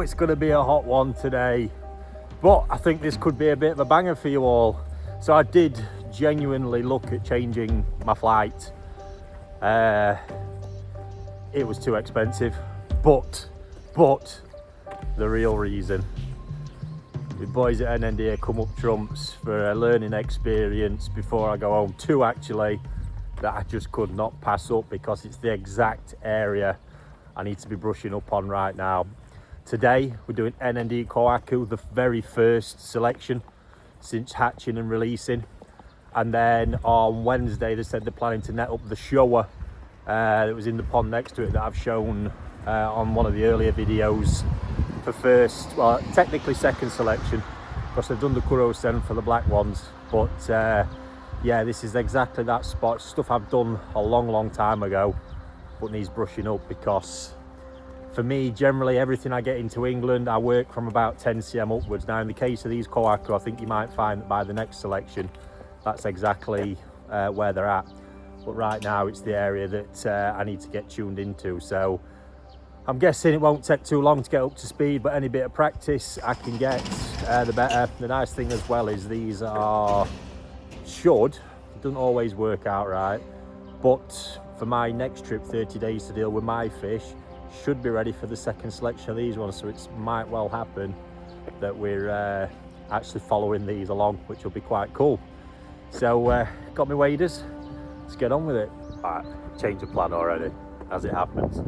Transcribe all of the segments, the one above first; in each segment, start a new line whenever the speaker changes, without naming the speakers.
know it's going to be a hot one today, but I think this could be a bit of a banger for you all. So I did genuinely look at changing my flight. It was too expensive, but the real reason, the boys at NND come up trumps for a learning experience before I go home too, actually, that I just could not pass up, because it's the exact area I need to be brushing up on right now. Today we're doing NND Koi, the very first selection since hatching and releasing, and then on Wednesday they said they're planning to net up the Showa that was in the pond next to it, that I've shown on one of the earlier videos for first, well technically second selection, because they've done the Oomo-san for the black ones. But yeah, this is exactly that spot, stuff I've done a long time ago but needs brushing up, because for me, generally everything I get into England, I work from about 10 cm upwards. Now in the case of these Koi, I think you might find that by the next selection that's exactly where they're at, but right now it's the area that I need to get tuned into. So I'm guessing it won't take too long to get up to speed, but any bit of practice I can get, the better. The nice thing as well is these are, it doesn't always work out right, but for my next trip, 30 days to deal with my fish, should be ready for the second selection of these ones. So it might well happen that we're actually following these along, which will be quite cool. So got my waders, let's get on with it. Alright, change of plan already, as it happens.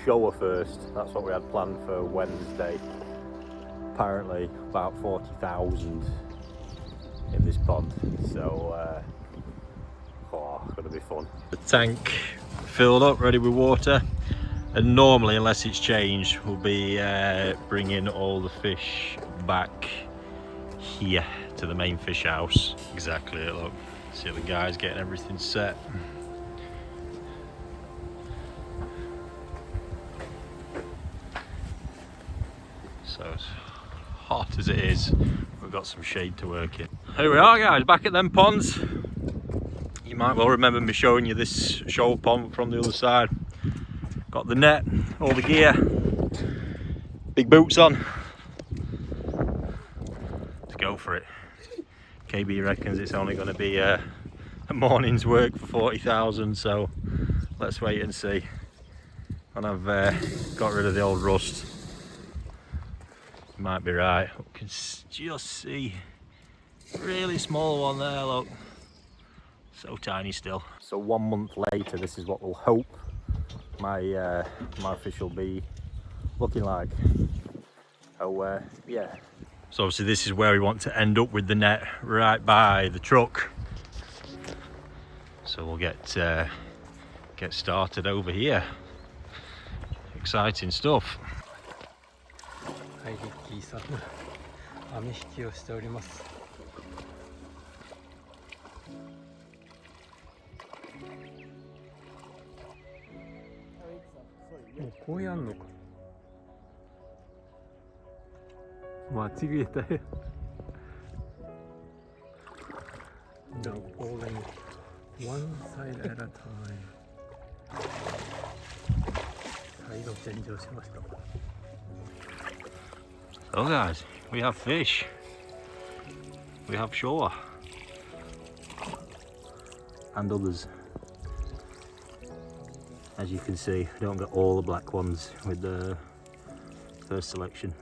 Showa first, that's what we had planned for Wednesday. Apparently about 40,000 in this pond, so gonna be fun. The tank filled up, ready with water, and normally, unless it's changed, we'll be bringing all the fish back here to the main fish house. Exactly, look, see the guys getting everything set. So as hot as it is, we've got some shade to work in. Here we are, guys, back at them ponds. You might well remember me showing you this Showa pond from the other side. Got the net, all the gear, big boots on. Let's go for it. KB reckons it's only going to be a morning's work for 40,000, so let's wait and see. And I've got rid of the old rust. Might be right. You can just see really small one there, look. So tiny still. So 1 month later, this is what we'll hope my my fish will be looking like. Oh yeah. So obviously this is where we want to end up with the net, right by the truck. So we'll get started over here. Exciting stuff.
はい、リッキーさん、網引きをしております。もうこうやんのか。間違えたよ。Now pulling one side at a time. サイドチェンジをしました。
So guys, we have fish. We have Showa. And others. As you can see, I don't get all the black ones with the first selection.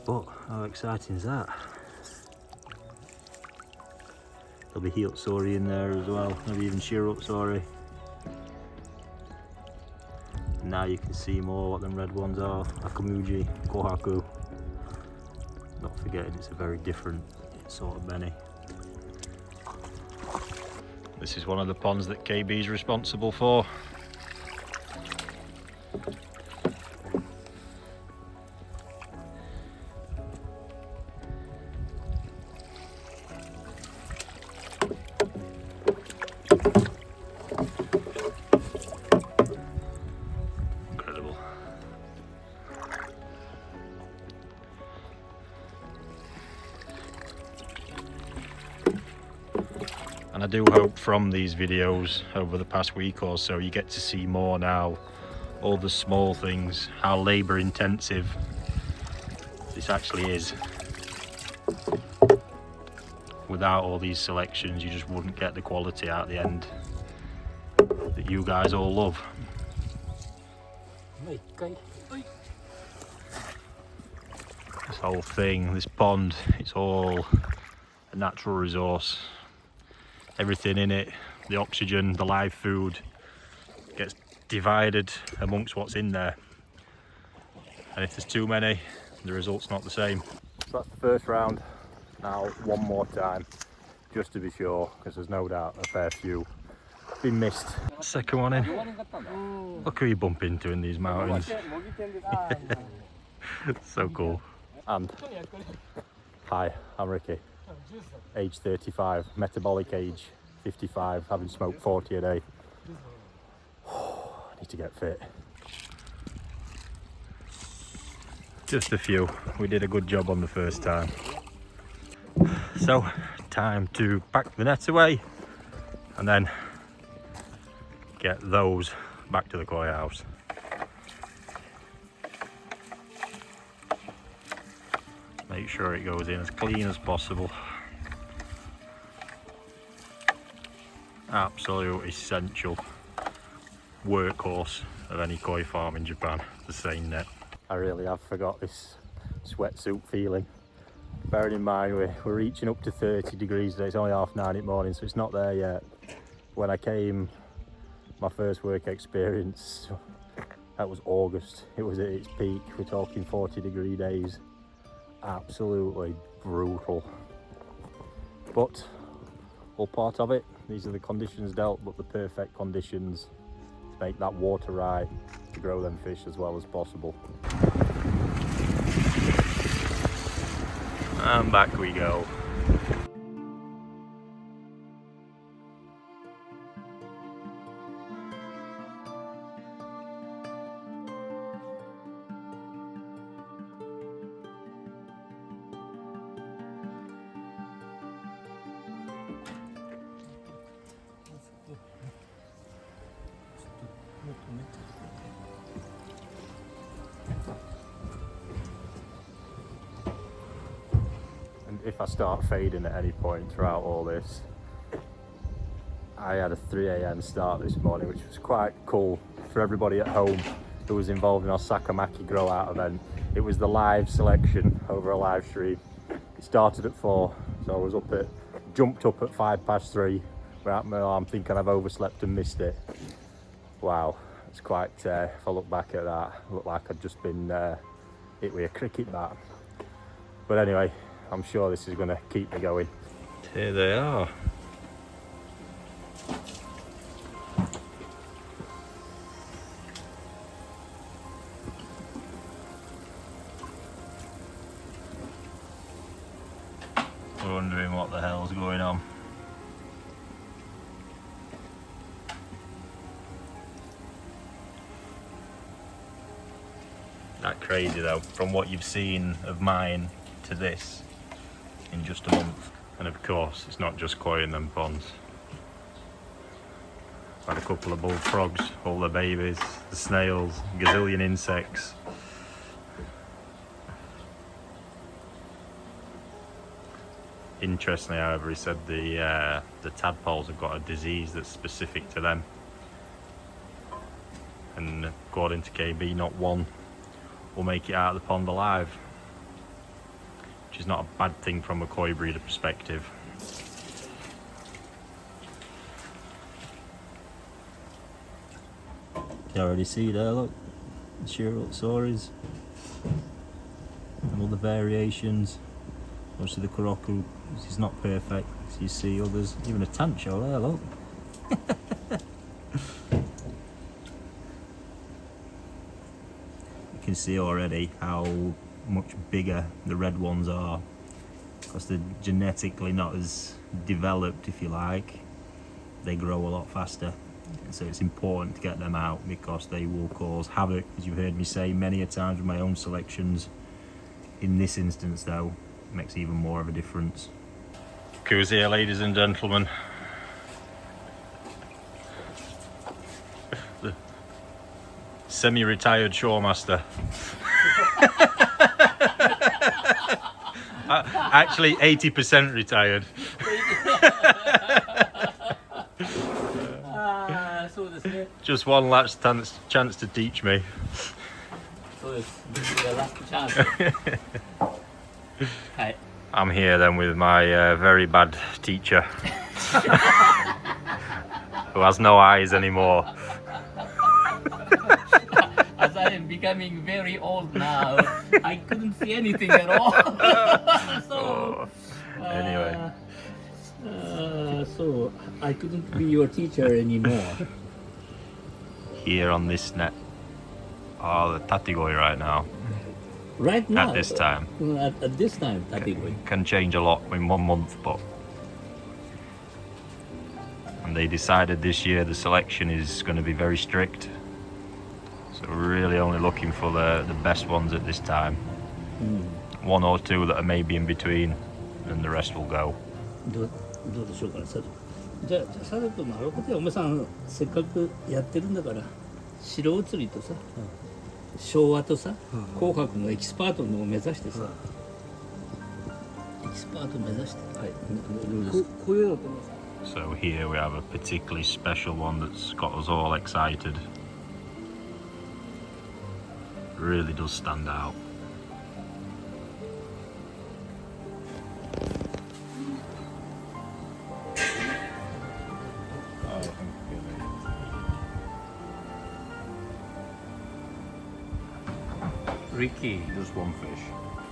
But how exciting is that? There'll be Hiyotsori in there as well, maybe even Shirotsori. Now you can see more what them red ones are. Akamuji, Kohaku. Not forgetting it's a very different sort of Benny. This is one of the ponds that KB is responsible for. Incredible. And I do hope from these videos over the past week or so you get to see more now all the small things, how labour intensive this actually is. Without all these selections, you just wouldn't get the quality out at the end that you guys all love. This whole thing, this pond, it's all a natural resource. Everything in it, the oxygen, the live food, gets divided amongst what's in there. And if there's too many, the result's not the same. So that's the first round. Now one more time, just to be sure, because there's no doubt a fair few been missed. Second one in. Look who you bump into in these mountains. So cool. And hi, I'm Ricky, age 35, metabolic age 55, having smoked 40 a day. I need to get fit. Just a few. We did a good job on the first time. So, time to pack the nets away and then get those back to the koi house. Make sure it goes in as clean as possible. Absolute essential workhorse of any koi farm in Japan, the seine net. I really have forgot this sweatsuit feeling. Bearing in mind we're reaching up to 30 degrees today. It's only 9:30 in the morning, so it's not there yet. When I came, my first work experience, that was August. It was at its peak. We're talking 40-degree days. Absolutely brutal. But all part of it. These are the conditions dealt, but the perfect conditions to make that water right, to grow them fish as well as possible. And back we go. And if I start fading at any point throughout all this, I had a 3 AM start this morning, which was quite cool for everybody at home who was involved in our Sakamaki grow out event. It was the live selection over a live stream. It started at 4, so I was jumped up at 3:05 without my alarm, thinking I've overslept and missed it. Wow, it's quite, if I look back at that, it looked like I'd just been hit with a cricket bat. But anyway, I'm sure this is going to keep me going. Here they are. Wondering what the hell's going on. That crazy though, from what you've seen of mine to this in just a month. And of course, it's not just koi in them ponds. I've had a couple of bullfrogs, all the babies, the snails, gazillion insects. Interestingly, however, he said the tadpoles have got a disease that's specific to them. And according to KB, not one will make it out of the pond alive. Which is not a bad thing from a koi breeder perspective. You already see there, look, the Shirotsoris and all the variations. Obviously the Kuroko is not perfect, as you see others, even a T.N.J there, look. You can see already how much bigger the red ones are, because they're genetically not as developed, if you like. They grow a lot faster, so it's important to get them out because they will cause havoc, as you've heard me say many a times with my own selections. In this instance though, it makes even more of a difference. Who's here, ladies and gentlemen? The Semi-retired show master. Actually 80% retired. Just one last chance to teach me.
This is the last chance. Hi.
I'm here then with my very bad teacher who has no eyes anymore.
As I am becoming very old now, I couldn't see anything at all.
Anyway.
So I couldn't be your teacher anymore.
Here on this net are the tatigoi right now.
Right now?
At this time.
At this time, tatigoi.
Can change a lot in 1 month, but... And they decided this year the selection is going to be very strict. So we're really only looking for the best ones at this time. 1 or 2 that are maybe in between, and the rest will go.
どうでしょうかね、佐藤。じゃあ佐藤君のあることやお前さんせっかくやってるんだから白写りとさ、昭和とさ、紅白のエキスパートのを目指してさ、エキスパート目指して、はい、どうですか。こういうのって。
So here we have a particularly special one that's got us all excited. Really does stand out.
Ricky,
Just one fish.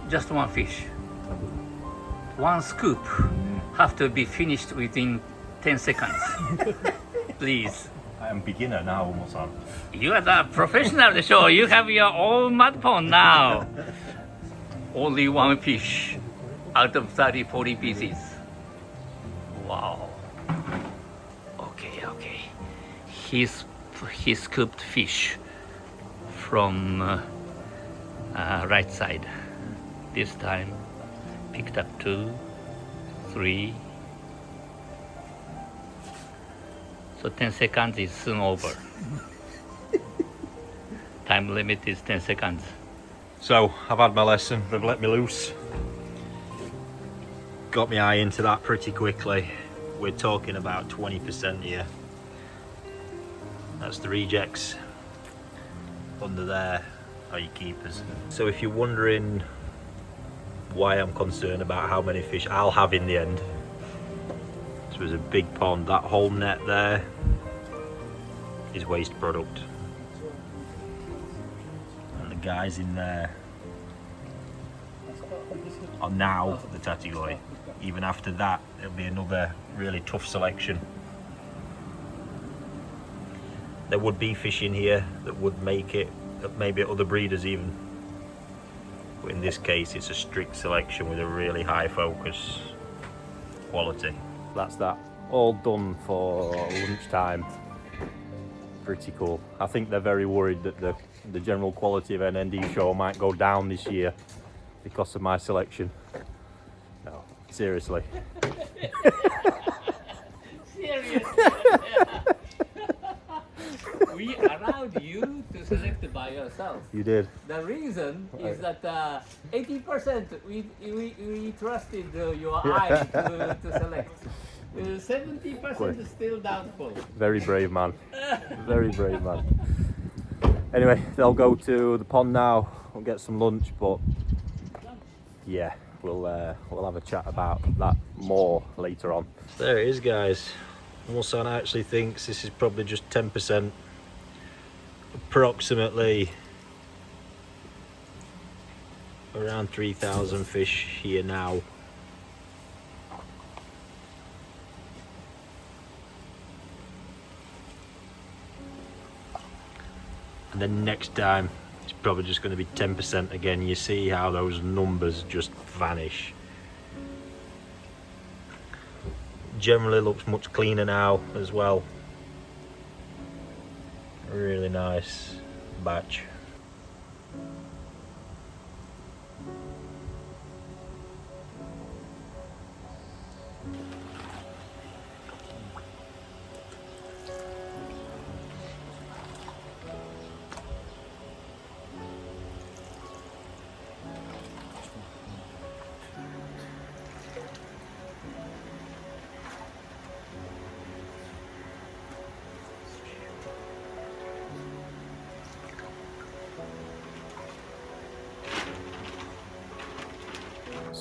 just one fish. One scoop have to be finished within 10 seconds. Please.
I am beginner now, Oomo-san.
You are the professional the show. You have your own mud pond now. Only one fish out of 30, 40 pieces. Wow. Okay. He scooped fish from right side. This time picked up 2, 3. So 10 seconds is soon over. Time limit is 10 seconds.
So I've had my lesson, they've let me loose. Got my eye into that pretty quickly. We're talking about 20% here. That's the rejects. Under there are your keepers. So if you're wondering why I'm concerned about how many fish I'll have in the end, so there's a big pond, that whole net there is waste product. And the guys in there are now the tatigoi. Even after that, it'll be another really tough selection. There would be fish in here that would make it, maybe other breeders even. But in this case, it's a strict selection with a really high focus quality. That's that. All done for lunchtime. Pretty cool. I think they're very worried that the general quality of NND show might go down this year because of my selection. No, seriously.
Seriously? We allowed you to select by yourself.
You did.
The reason is that 80% we trusted your eye to select. 70% is still doubtful.
Very brave man. Very brave man. Anyway, they'll go to the pond now. We'll get some lunch, but yeah, we'll have a chat about that more later on. There it is, guys. Oomo-san actually thinks this is probably just 10%. Approximately around 3,000 fish here now. And then next time it's probably just going to be 10% again. You see how those numbers just vanish. Generally looks much cleaner now as well. Really nice batch.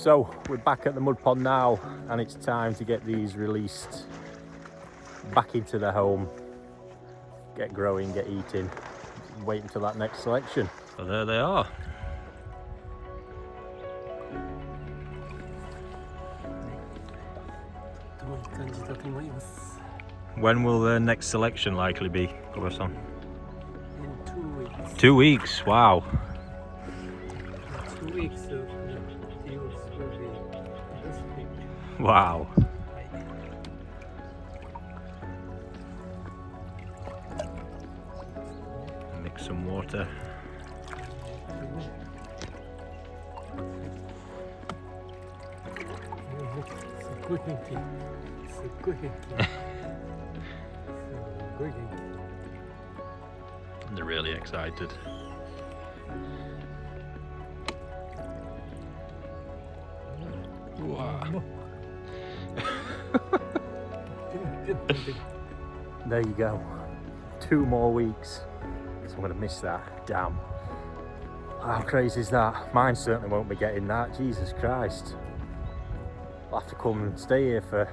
So we're back at the mud pond now, and it's time to get these released back into the home, get growing, get eating, wait until that next selection. So there they are. When will the next selection likely be, Kuroko-san?
In 2 weeks.
2 weeks, wow.
2 weeks of deals will be this week.
Wow. Mix some water. They're really excited. Wow. There you go. 2 more weeks. So I'm going to miss that. Damn. How crazy is that? Mine certainly won't be getting that. Jesus Christ. I'll have to come and stay here for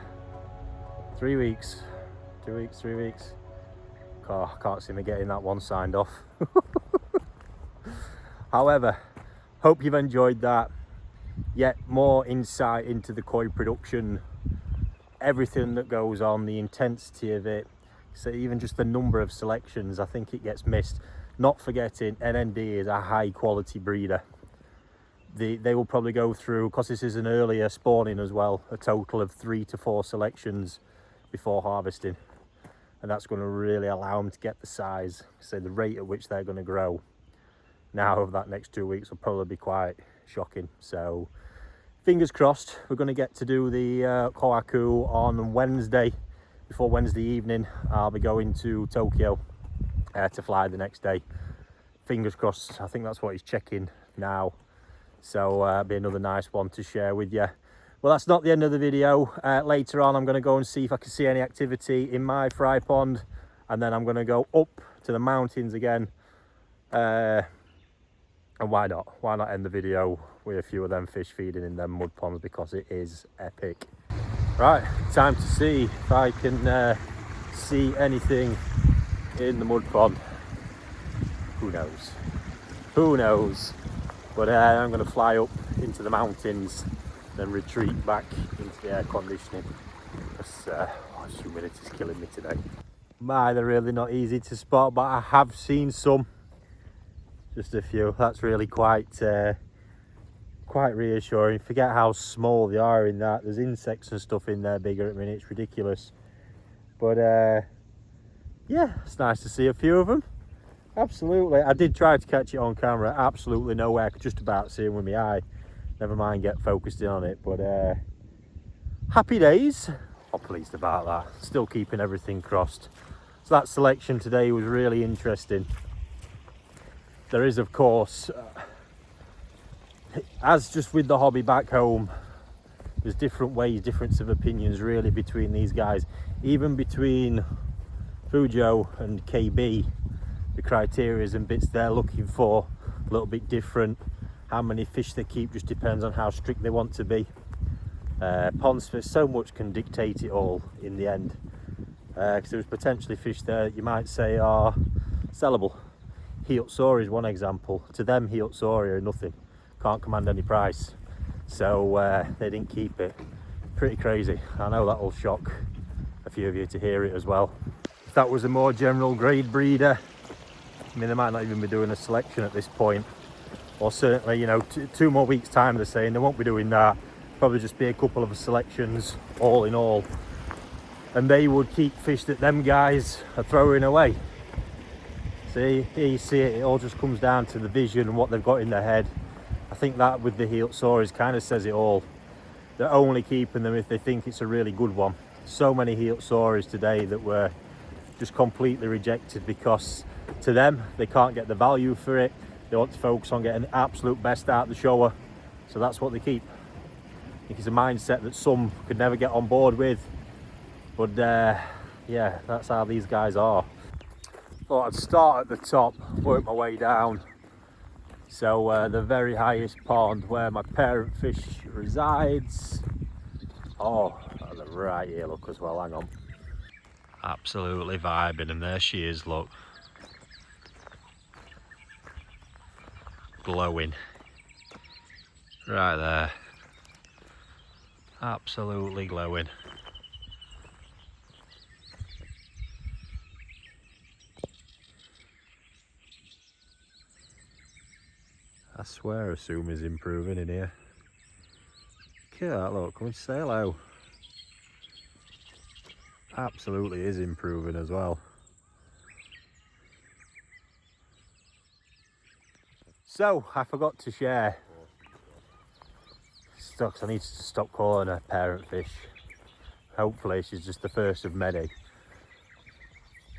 3 weeks. 2 weeks, 3 weeks. Oh, I can't see me getting that one signed off. However, hope you've enjoyed that. Yet more insight into the koi production, everything that goes on, the intensity of it. So even just the number of selections, I think it gets missed. Not forgetting NND is a high quality breeder. They will probably go through, because this is an earlier spawning as well, a total of 3 to 4 selections before harvesting. And that's going to really allow them to get the size, so the rate at which they're going to grow. Now over that next 2 weeks will probably be quite shocking. So fingers crossed, we're going to get to do the Kohaku on Wednesday. Before Wednesday evening, I'll be going to Tokyo to fly the next day. Fingers crossed, I think that's what he's checking now. So it'll be another nice one to share with you. Well, that's not the end of the video. Later on, I'm going to go and see if I can see any activity in my fry pond. And then I'm going to go up to the mountains again. And why not? Why not end the video with a few of them fish feeding in them mud ponds, because it is epic. Right, time to see if I can see anything in the mud pond. Who knows? Who knows? But I'm going to fly up into the mountains, then retreat back into the air conditioning. Because humidity is killing me today. They're really not easy to spot, but I have seen some. Just a few. That's really quite reassuring. Forget how small they are in that. There's insects and stuff in there bigger. I mean, it's ridiculous. But yeah, it's nice to see a few of them. Absolutely. I did try to catch it on camera. Absolutely no way. I could just about see them with my eye. Never mind get focused in on it. But happy days. I'm pleased about that. Still keeping everything crossed. So that selection today was really interesting. There is, of course, as just with the hobby back home, there's different ways, difference of opinions really between these guys. Even between Fujo and KB, the criteria and bits they're looking for a little bit different. How many fish they keep just depends on how strict they want to be. Ponds fish, so much can dictate it all in the end. Because there's potentially fish there you might say are sellable. Hiyotsuri is one example. To them, Hiyotsuri are nothing. Can't command any price. So they didn't keep it. Pretty crazy. I know that will shock a few of you to hear it as well. If that was a more general grade breeder, I mean, they might not even be doing a selection at this point. Or certainly, you know, 2 more weeks time they're saying they won't be doing that. Probably just be a couple of selections all in all. And they would keep fish that them guys are throwing away. See, here you see it, it all just comes down to the vision and what they've got in their head. I think that with the Hiyotsuri kind of says it all. They're only keeping them if they think it's a really good one. So many Hiyotsuris today that were just completely rejected because to them, they can't get the value for it. They want to focus on getting the absolute best out of the Showa. So that's what they keep. I think it's a mindset that some could never get on board with. But yeah, that's how these guys are. Thought I'd start at the top, work my way down, So the very highest pond where my parent fish resides. Oh, they're right here, look as well, hang on. Absolutely vibing, and there she is, look. Glowing. Right there. Absolutely glowing. I swear Asumi's improving in here. Look at that, look, come and say hello. Absolutely is improving as well. So, I forgot to share. I need to stop calling her parent fish. Hopefully she's just the first of many.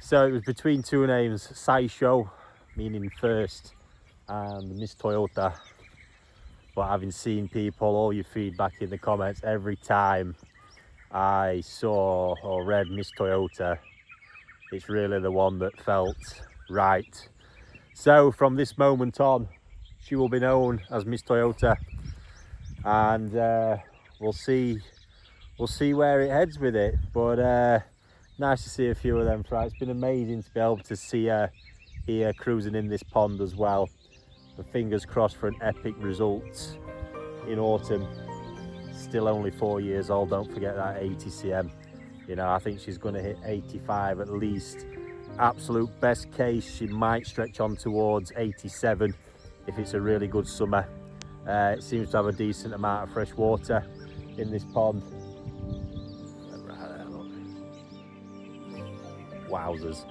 So it was between two names, Saisho, meaning first, and Miss Toyota. But having seen people, all your feedback in the comments, every time I saw or read Miss Toyota, it's really the one that felt right. So from this moment on, she will be known as Miss Toyota, and we'll see where it heads with it. But nice to see a few of them fry. It's been amazing to be able to see her here cruising in this pond as well. And fingers crossed for an epic result in autumn. Still only 4 years old, don't forget that 80 cm. You know, I think she's going to hit 85 at least. Absolute best case, she might stretch on towards 87 if it's a really good summer. It seems to have a decent amount of fresh water in this pond. Right there, look. Wowzers.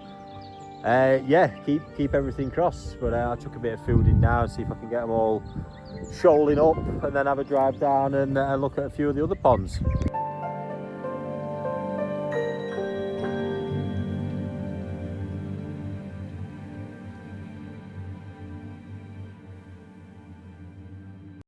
Yeah, keep everything crossed, but I took a bit of food in now and see if I can get them all shoaling up, and then have a drive down and look at a few of the other ponds.